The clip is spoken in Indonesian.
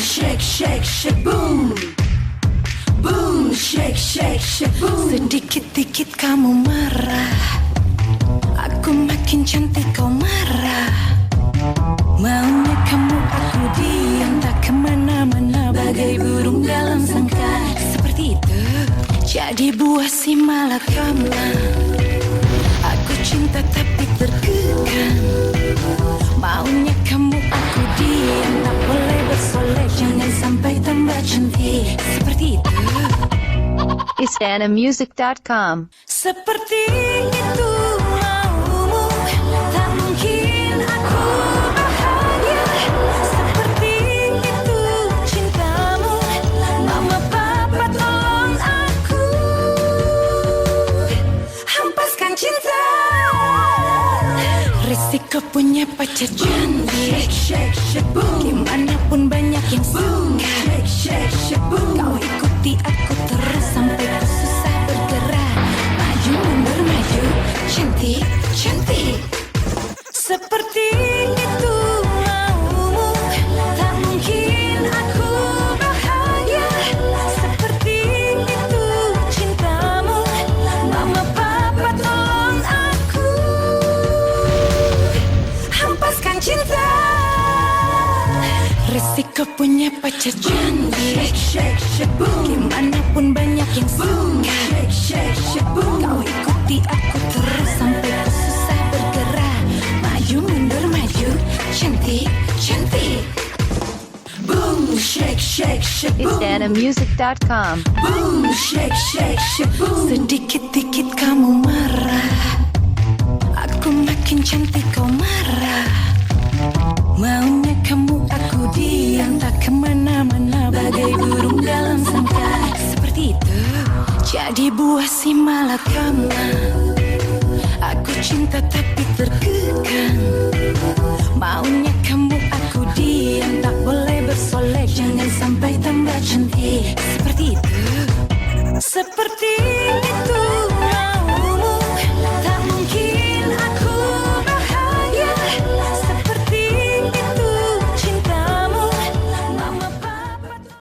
shake, shake, shake, boom. Boom, shake, shake, shake, boom. Sedikit-dikit kamu marah, aku makin cantik kau marah. Maunya kamu aku diam tak kemana-mana, bagai burung dalam sangkar. Seperti itu, jadi buah si malakama. Aku cinta tapi terkekang. Maunya kamu aku diam, tak boleh bersolek, jangan sampai tambah cantik. Seperti itu. istanamusic.com. Seperti itu maumu, tak mungkin aku bahagia. Seperti itu cintamu, mama papa tolong aku. Hempaskan cinta. Risiko punya pacar cantik, Shake, shake, shake, boom. gimana pun banyak yang Boom, suka. shake, shake, shake, boom. Kau ikuti aku terus sampai ku susah bergerak. Maju mundur maju, cantik, cantik. Seperti itu maumu, tak mungkin aku bahagia. Seperti itu cintamu, mama papa tolong aku. Hempaskan cinta. Risiko punya pacar cantik, Shake, shake, shake, boom. gimana pun banyak yang Boom, suka. shake, shake, shake, boom. Kau ikuti aku terus sampai ku susah bergerak. Maju mundur maju, cantik, cantik. Boom, shake, shake, shake, boom. istanamusic.com. Boom, shake, shake, shake, boom. Sedikit-dikit kamu marah, aku makin cantik kau marah. Maunya kamu aku diam tak kemana-mana, bagai burung dalam sangkar. Seperti itu, jadi buah si malakama. Aku cinta tapi terkekang. Maunya kamu aku diam, tak boleh bersolek, jangan sampai tambah cantik. Seperti itu, seperti